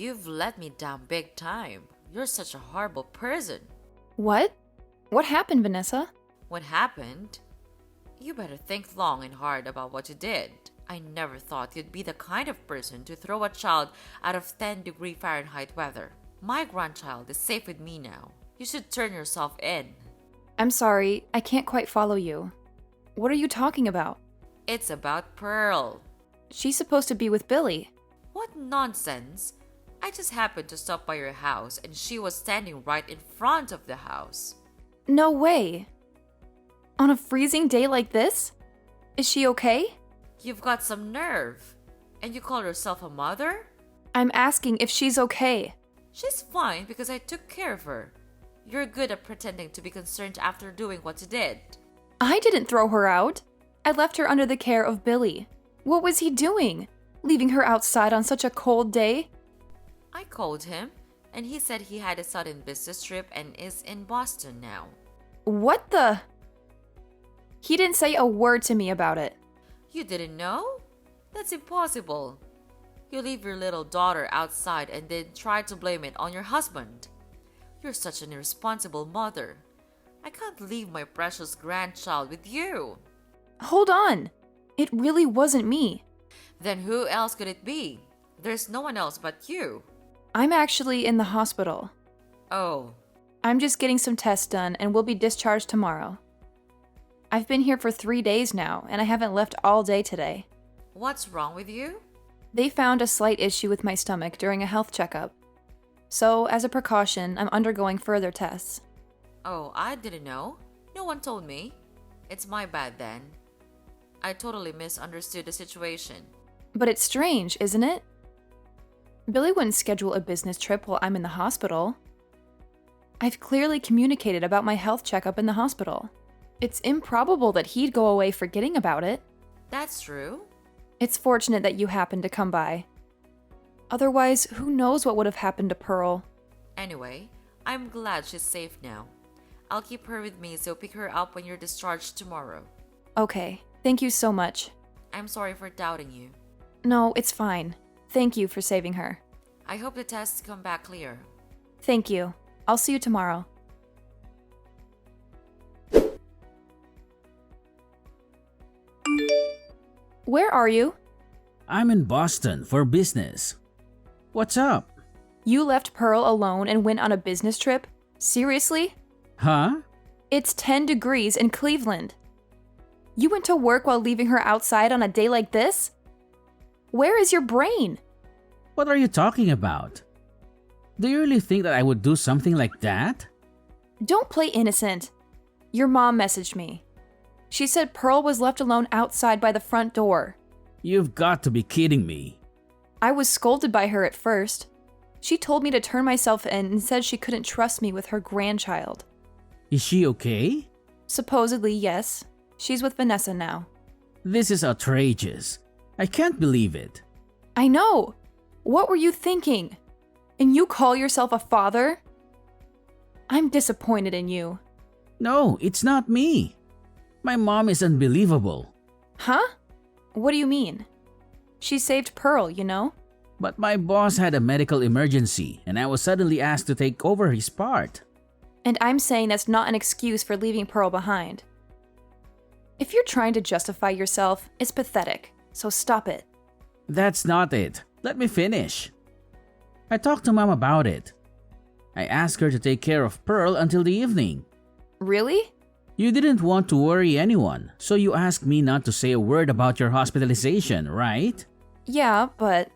You've let me down big time. You're such a horrible person. What? What happened, Vanessa? What happened? You better think long and hard about what you did. I never thought you'd be the kind of person to throw a child out of 10-degree Fahrenheit weather. My grandchild is safe with me now. You should turn yourself in. I'm sorry, I can't quite follow you. What are you talking about? It's about Pearl. She's supposed to be with Billy. What nonsense! I just happened to stop by your house and she was standing right in front of the house. No way. On a freezing day like this? Is she okay? You've got some nerve. And you call yourself a mother? I'm asking if she's okay. She's fine because I took care of her. You're good at pretending to be concerned after doing what you did. I didn't throw her out. I left her under the care of Billy. What was he doing? Leaving her outside on such a cold day? I called him, and he said he had a sudden business trip and is in Boston now. What the? He didn't say a word to me about it. You didn't know? That's impossible. You leave your little daughter outside and then try to blame it on your husband. You're such an irresponsible mother. I can't leave my precious grandchild with you. Hold on. It really wasn't me. Then who else could it be? There's no one else but you. I'm actually in the hospital. Oh. I'm just getting some tests done and will be discharged tomorrow. I've been here for 3 days now and I haven't left all day today. What's wrong with you? They found a slight issue with my stomach during a health checkup. So, as a precaution, I'm undergoing further tests. Oh, I didn't know. No one told me. It's my bad then. I totally misunderstood the situation. But it's strange, isn't it? Billy wouldn't schedule a business trip while I'm in the hospital. I've clearly communicated about my health checkup in the hospital. It's improbable that he'd go away forgetting about it. That's true. It's fortunate that you happened to come by. Otherwise, who knows what would have happened to Pearl? Anyway, I'm glad she's safe now. I'll keep her with me so pick her up when you're discharged tomorrow. Okay, thank you so much. I'm sorry for doubting you. No, it's fine. Thank you for saving her. I hope the tests come back clear. Thank you. I'll see you tomorrow. Where are you? I'm in Boston for business. What's up? You left Pearl alone and went on a business trip? Seriously? Huh? It's 10 degrees in Cleveland. You went to work while leaving her outside on a day like this? Where is your brain? What are you talking about? Do you really think that I would do something like that? Don't play innocent. Your mom messaged me. She said Pearl was left alone outside by the front door. You've got to be kidding me. I was scolded by her at first. She told me to turn myself in and said she couldn't trust me with her grandchild. Is she okay? Supposedly, yes. She's with Vanessa now. This is outrageous. I can't believe it. I know. What were you thinking? And you call yourself a father? I'm disappointed in you. No, it's not me. My mom is unbelievable. Huh? What do you mean? She saved Pearl, you know? But my boss had a medical emergency and I was suddenly asked to take over his part. And I'm saying that's not an excuse for leaving Pearl behind. If you're trying to justify yourself, it's pathetic, so stop it. That's not it. Let me finish. I talked to Mom about it. I asked her to take care of Pearl until the evening. Really? You didn't want to worry anyone, so you asked me not to say a word about your hospitalization, right? Yeah, but...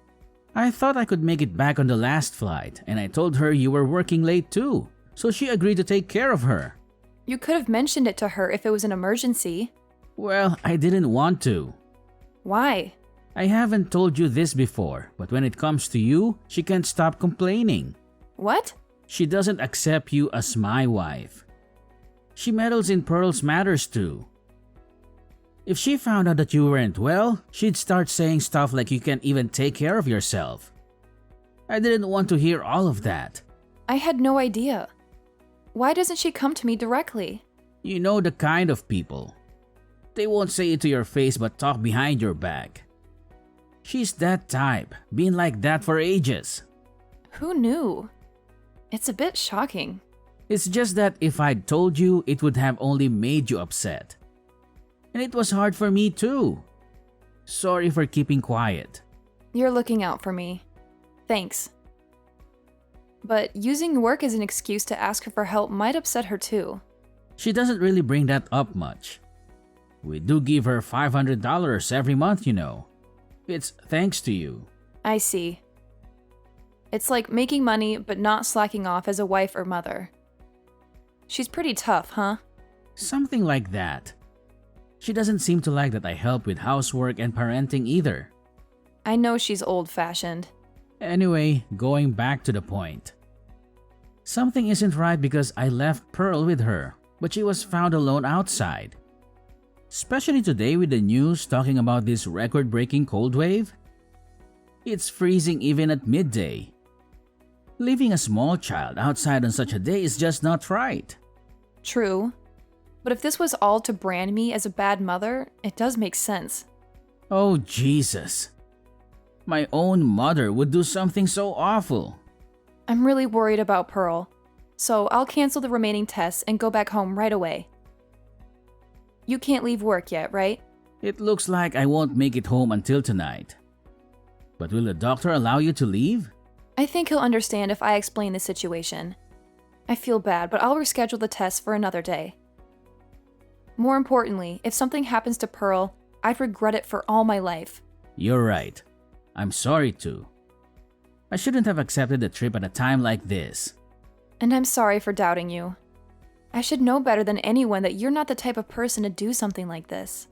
I thought I could make it back on the last flight, and I told her you were working late too, so she agreed to take care of her. You could have mentioned it to her if it was an emergency. Well, I didn't want to. Why? I haven't told you this before, but when it comes to you, she can't stop complaining. What? She doesn't accept you as my wife. She meddles in Pearl's matters too. If she found out that you weren't well, she'd start saying stuff like you can't even take care of yourself. I didn't want to hear all of that. I had no idea. Why doesn't she come to me directly? You know the kind of people. They won't say it to your face but talk behind your back. She's that type, been like that for ages. Who knew? It's a bit shocking. It's just that if I'd told you, it would have only made you upset. And it was hard for me too. Sorry for keeping quiet. You're looking out for me. Thanks. But using work as an excuse to ask her for help might upset her too. She doesn't really bring that up much. We do give her $500 every month, you know. It's thanks to you. I see. It's like making money but not slacking off as a wife or mother. She's pretty tough, huh? Something like that. She doesn't seem to like that I help with housework and parenting either. I know she's old-fashioned. Anyway, going back to the point. Something isn't right because I left Pearl with her, but she was found alone outside. Especially today with the news talking about this record-breaking cold wave. It's freezing even at midday. Leaving a small child outside on such a day is just not right. True. But if this was all to brand me as a bad mother, it does make sense. Oh, Jesus. My own mother would do something so awful. I'm really worried about Pearl, so I'll cancel the remaining tests and go back home right away. You can't leave work yet, right? It looks like I won't make it home until tonight. But will the doctor allow you to leave? I think he'll understand if I explain the situation. I feel bad, but I'll reschedule the tests for another day. More importantly, if something happens to Pearl, I'd regret it for all my life. You're right. I'm sorry too. I shouldn't have accepted the trip at a time like this. And I'm sorry for doubting you. I should know better than anyone that you're not the type of person to do something like this.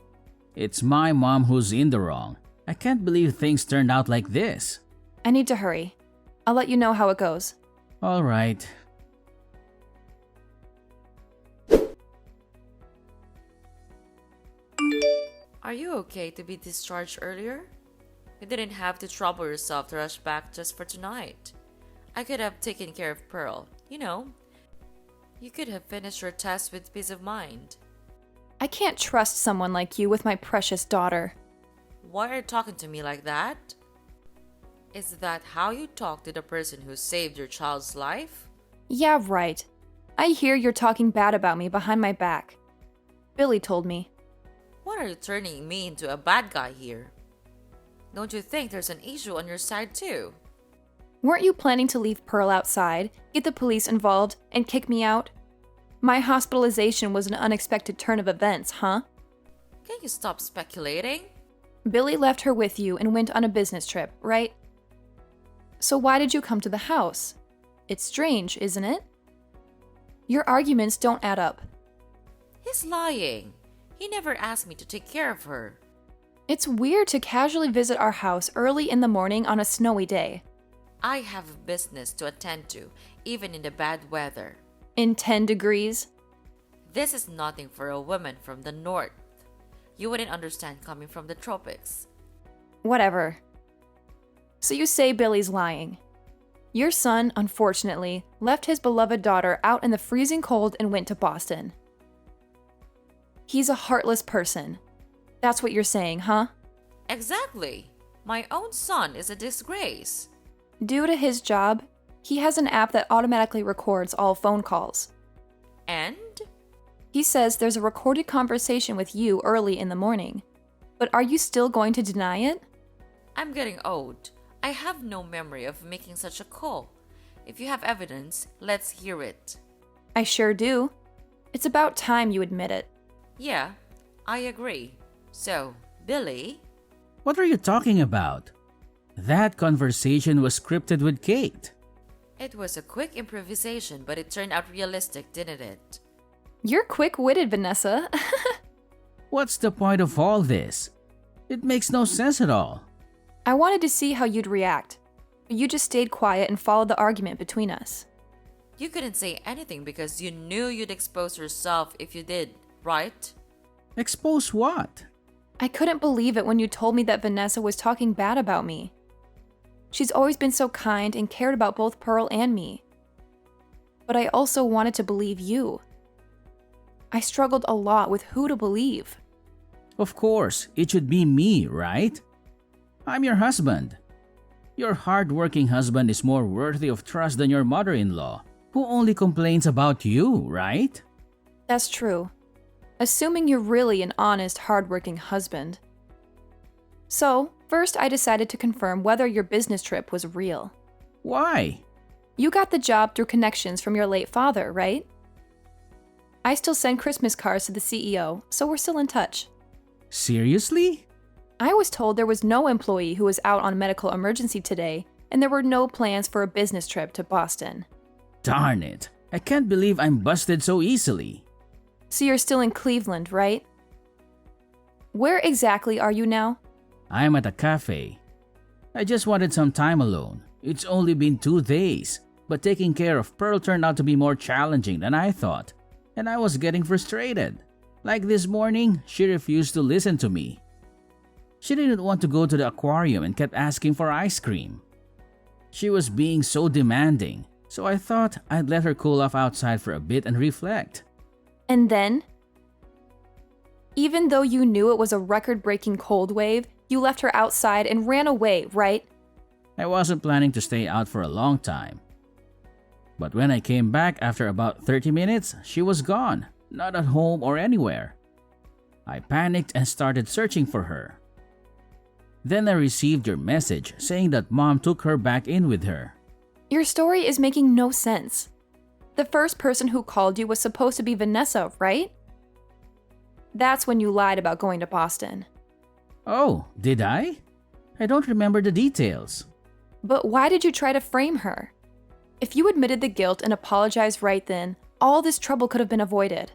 It's my mom who's in the wrong. I can't believe things turned out like this. I need to hurry. I'll let you know how it goes. All right. Are you okay to be discharged earlier? You didn't have to trouble yourself to rush back just for tonight. I could have taken care of Pearl. You know, you could have finished your test with peace of mind. I can't trust someone like you with my precious daughter. Why are you talking to me like that? Is that how you talk to the person who saved your child's life? Yeah, right. I hear you're talking bad about me behind my back. Billy told me. What are you turning me into a bad guy here? Don't you think there's an issue on your side too? Weren't you planning to leave Pearl outside, get the police involved, and kick me out? My hospitalization was an unexpected turn of events, huh? Can you stop speculating? Billy left her with you and went on a business trip, right? So why did you come to the house? It's strange, isn't it? Your arguments don't add up. He's lying. He never asked me to take care of her. It's weird to casually visit our house early in the morning on a snowy day. I have business to attend to, even in the bad weather. In 10 degrees? This is nothing for a woman from the north. You wouldn't understand coming from the tropics. Whatever. So you say Billy's lying. Your son, unfortunately, left his beloved daughter out in the freezing cold and went to Boston. He's a heartless person. That's what you're saying, huh? Exactly. My own son is a disgrace. Due to his job, he has an app that automatically records all phone calls. And? He says there's a recorded conversation with you early in the morning. But are you still going to deny it? I'm getting old. I have no memory of making such a call. If you have evidence, let's hear it. I sure do. It's about time you admit it. Yeah, I agree. So, Billy? What are you talking about? That conversation was scripted with Kate. It was a quick improvisation, but it turned out realistic, didn't it? You're quick-witted, Vanessa. What's the point of all this? It makes no sense at all. I wanted to see how you'd react, but you just stayed quiet and followed the argument between us. You couldn't say anything because you knew you'd expose yourself if you did, right? Expose what? I couldn't believe it when you told me that Vanessa was talking bad about me. She's always been so kind and cared about both Pearl and me. But I also wanted to believe you. I struggled a lot with who to believe. Of course, it should be me, right? I'm your husband. Your hard-working husband is more worthy of trust than your mother-in-law, who only complains about you, right? That's true. Assuming you're really an honest, hardworking husband. So, first I decided to confirm whether your business trip was real. Why? You got the job through connections from your late father, right? I still send Christmas cards to the CEO, so we're still in touch. Seriously? I was told there was no employee who was out on medical emergency today, and there were no plans for a business trip to Boston. Darn it. I can't believe I'm busted so easily. So you're still in Cleveland, right? Where exactly are you now? I'm at a cafe. I just wanted some time alone. It's only been 2 days, but taking care of Pearl turned out to be more challenging than I thought, and I was getting frustrated. Like this morning, she refused to listen to me. She didn't want to go to the aquarium and kept asking for ice cream. She was being so demanding, so I thought I'd let her cool off outside for a bit and reflect. And then? Even though you knew it was a record-breaking cold wave, you left her outside and ran away, right? I wasn't planning to stay out for a long time. But when I came back after about 30 minutes, she was gone, not at home or anywhere. I panicked and started searching for her. Then I received your message saying that Mom took her back in with her. Your story is making no sense. The first person who called you was supposed to be Vanessa, right? That's when you lied about going to Boston. Oh, did I? I don't remember the details. But why did you try to frame her? If you admitted the guilt and apologized right then, all this trouble could have been avoided.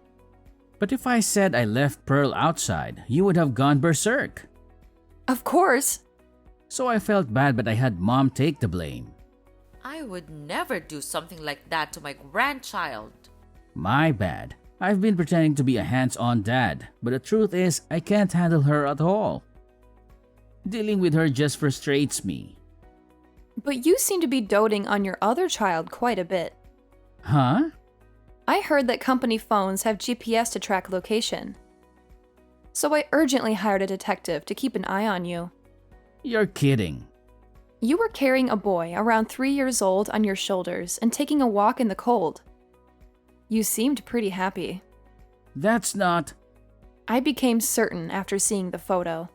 But if I said I left Pearl outside, you would have gone berserk. Of course. So I felt bad, but I had Mom take the blame. I would never do something like that to my grandchild. My bad. I've been pretending to be a hands-on dad, but the truth is I can't handle her at all. Dealing with her just frustrates me. But you seem to be doting on your other child quite a bit. Huh? I heard that company phones have GPS to track location. So I urgently hired a detective to keep an eye on you. You're kidding. You were carrying a boy around 3 years old on your shoulders and taking a walk in the cold. You seemed pretty happy. That's not... I became certain after seeing the photo.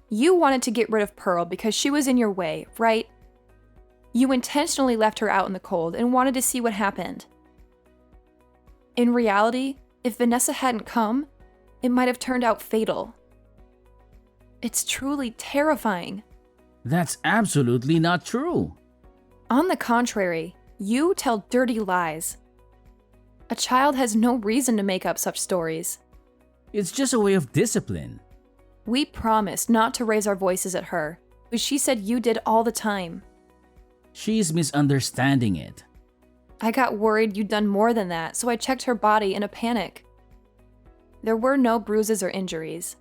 You wanted to get rid of Pearl because she was in your way, right? You intentionally left her out in the cold and wanted to see what happened. In reality, if Vanessa hadn't come, it might have turned out fatal. It's truly terrifying. That's absolutely not true. On the contrary, you tell dirty lies. A child has no reason to make up such stories. It's just a way of discipline. We promised not to raise our voices at her, but she said you did all the time. She's misunderstanding it. I got worried you'd done more than that, so I checked her body in a panic. There were no bruises or injuries.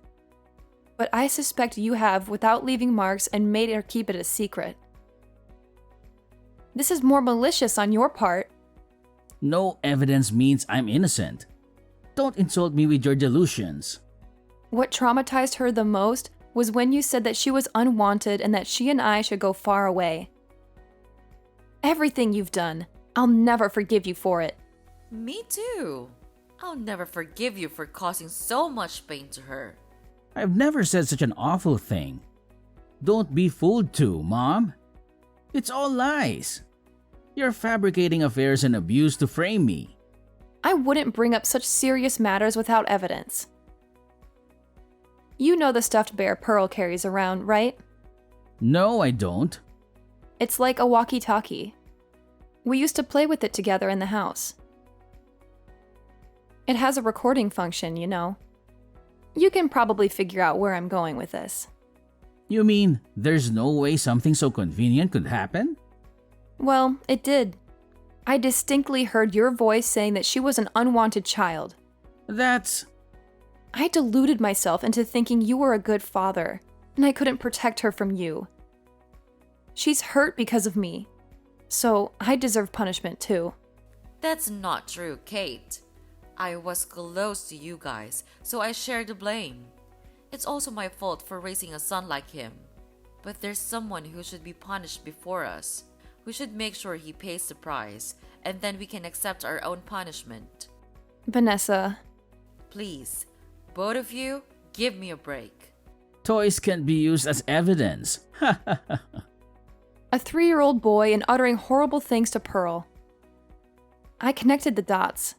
But I suspect you have without leaving marks and made her keep it a secret. This is more malicious on your part. No evidence means I'm innocent. Don't insult me with your delusions. What traumatized her the most was when you said that she was unwanted and that she and I should go far away. Everything you've done, I'll never forgive you for it. Me too. I'll never forgive you for causing so much pain to her. I've never said such an awful thing. Don't be fooled too, Mom. It's all lies. You're fabricating affairs and abuse to frame me. I wouldn't bring up such serious matters without evidence. You know the stuffed bear Pearl carries around, right? No, I don't. It's like a walkie-talkie. We used to play with it together in the house. It has a recording function, you know. You can probably figure out where I'm going with this. You mean there's no way something so convenient could happen? Well, it did. I distinctly heard your voice saying that she was an unwanted child. That's... I deluded myself into thinking you were a good father, and I couldn't protect her from you. She's hurt because of me, so I deserve punishment too. That's not true, Kate. I was close to you guys, so I share the blame. It's also my fault for raising a son like him. But there's someone who should be punished before us. We should make sure he pays the price, and then we can accept our own punishment. Vanessa, Please, both of you, give me a break. Toys can be used as evidence. a 3-year-old boy and uttering horrible things to Pearl. I connected the dots.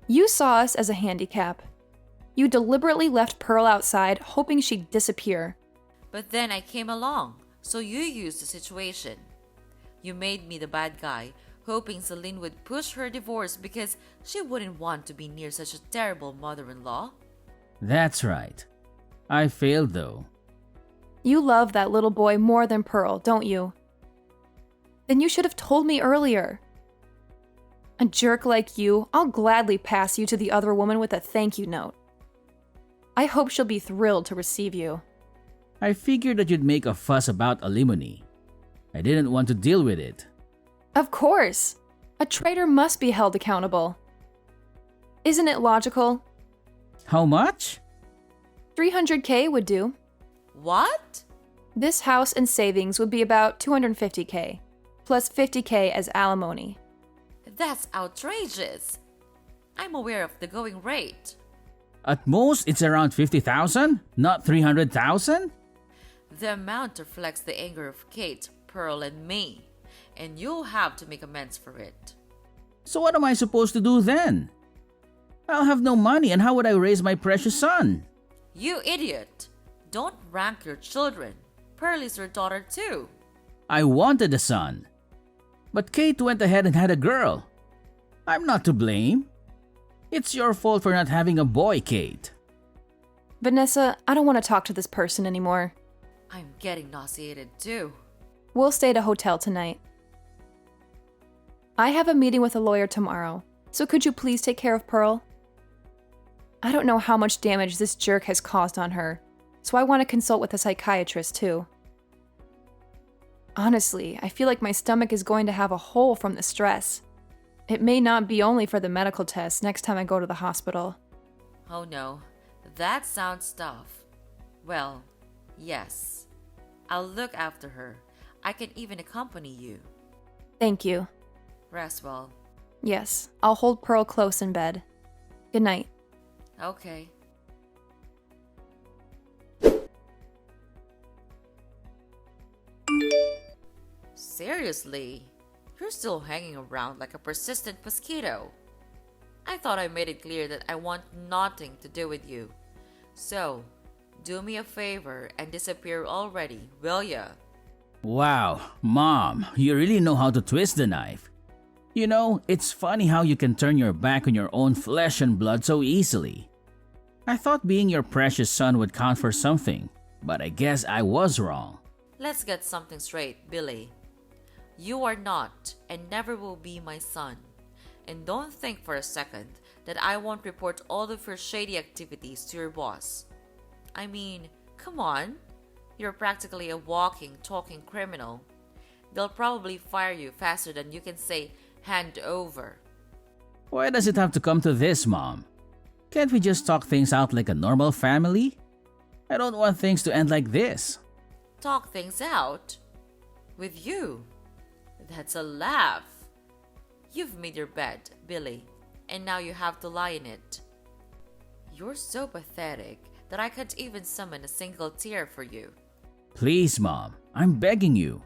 You saw us as a handicap. You deliberately left Pearl outside, hoping she'd disappear. But then I came along, so you used the situation. You made me the bad guy, hoping Celine would push her divorce because she wouldn't want to be near such a terrible mother-in-law. That's right. I failed though. You love that little boy more than Pearl, don't you? Then you should have told me earlier. A jerk like you, I'll gladly pass you to the other woman with a thank you note. I hope she'll be thrilled to receive you. I figured that you'd make a fuss about alimony. I didn't want to deal with it. Of course! A traitor must be held accountable. Isn't it logical? How much? $300K would do. What? This house and savings would be about $250K, plus $50K as alimony. That's outrageous. I'm aware of the going rate. At most, it's around 50,000, not 300,000? The amount reflects the anger of Kate, Pearl, and me, and you'll have to make amends for it. So what am I supposed to do then? I'll have no money, and how would I raise my precious son? You idiot! Don't rank your children. Pearl is your daughter too. I wanted a son. But Kate went ahead and had a girl. I'm not to blame. It's your fault for not having a boy, Kate. Vanessa, I don't want to talk to this person anymore. I'm getting nauseated too. We'll stay at a hotel tonight. I have a meeting with a lawyer tomorrow, so could you please take care of Pearl? I don't know how much damage this jerk has caused on her, so I want to consult with a psychiatrist too. Honestly, I feel like my stomach is going to have a hole from the stress. It may not be only for the medical test next time I go to the hospital. Oh no, that sounds tough. Well, yes. I'll look after her. I can even accompany you. Thank you. Rest well. Yes, I'll hold Pearl close in bed. Good night. Okay. Seriously? You're still hanging around like a persistent mosquito. I thought I made it clear that I want nothing to do with you. So, do me a favor and disappear already, will ya? Wow, Mom, you really know how to twist the knife. You know, it's funny how you can turn your back on your own flesh and blood so easily. I thought being your precious son would count for something, but I guess I was wrong. Let's get something straight, Billy. You are not and never will be my son. And don't think for a second that I won't report all of your shady activities to your boss. I mean, come on. You're practically a walking, talking criminal. They'll probably fire you faster than you can say, hand over. Why does it have to come to this, Mom? Can't we just talk things out like a normal family? I don't want things to end like this. Talk things out? With you? That's a laugh. You've made your bed, Billy, and now you have to lie in it. You're so pathetic that I can't even summon a single tear for you. Please, Mom, I'm begging you.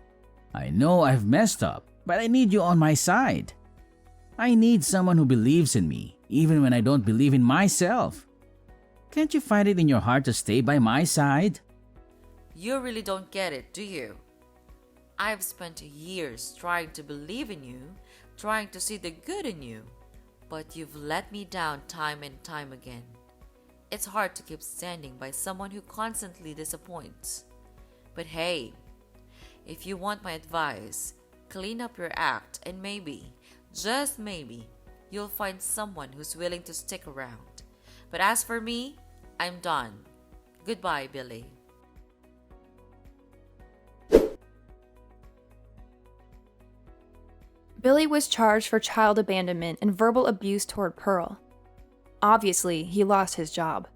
I know I've messed up, but I need you on my side. I need someone who believes in me, even when I don't believe in myself. Can't you find it in your heart to stay by my side? You really don't get it, do you? I've spent years trying to believe in you, trying to see the good in you, but you've let me down time and time again. It's hard to keep standing by someone who constantly disappoints. But hey, if you want my advice, clean up your act and maybe, just maybe, you'll find someone who's willing to stick around. But as for me, I'm done. Goodbye, Billy. Billy was charged for child abandonment and verbal abuse toward Pearl. Obviously, he lost his job.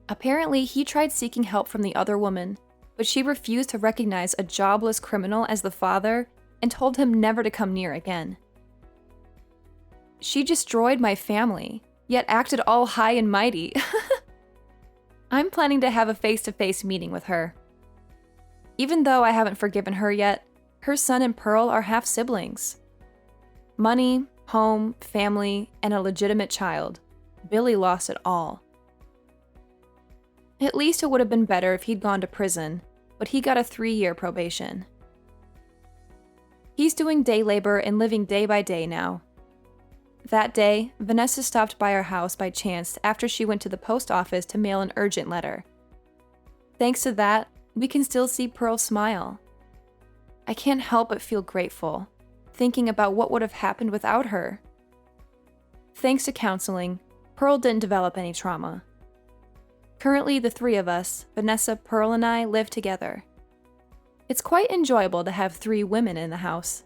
Apparently, he tried seeking help from the other woman, but she refused to recognize a jobless criminal as the father and told him never to come near again. She destroyed my family, yet acted all high and mighty. I'm planning to have a face-to-face meeting with her. Even though I haven't forgiven her yet, her son and Pearl are half-siblings. Money, home, family, and a legitimate child. Billy lost it all. At least it would have been better if he'd gone to prison, but he got a 3-year probation. He's doing day labor and living day by day now. That day, Vanessa stopped by our house by chance after she went to the post office to mail an urgent letter. Thanks to that, we can still see Pearl smile. I can't help but feel grateful, thinking about what would have happened without her. Thanks to counseling, Pearl didn't develop any trauma. Currently, the 3 of us, Vanessa, Pearl, and I, live together. It's quite enjoyable to have 3 women in the house.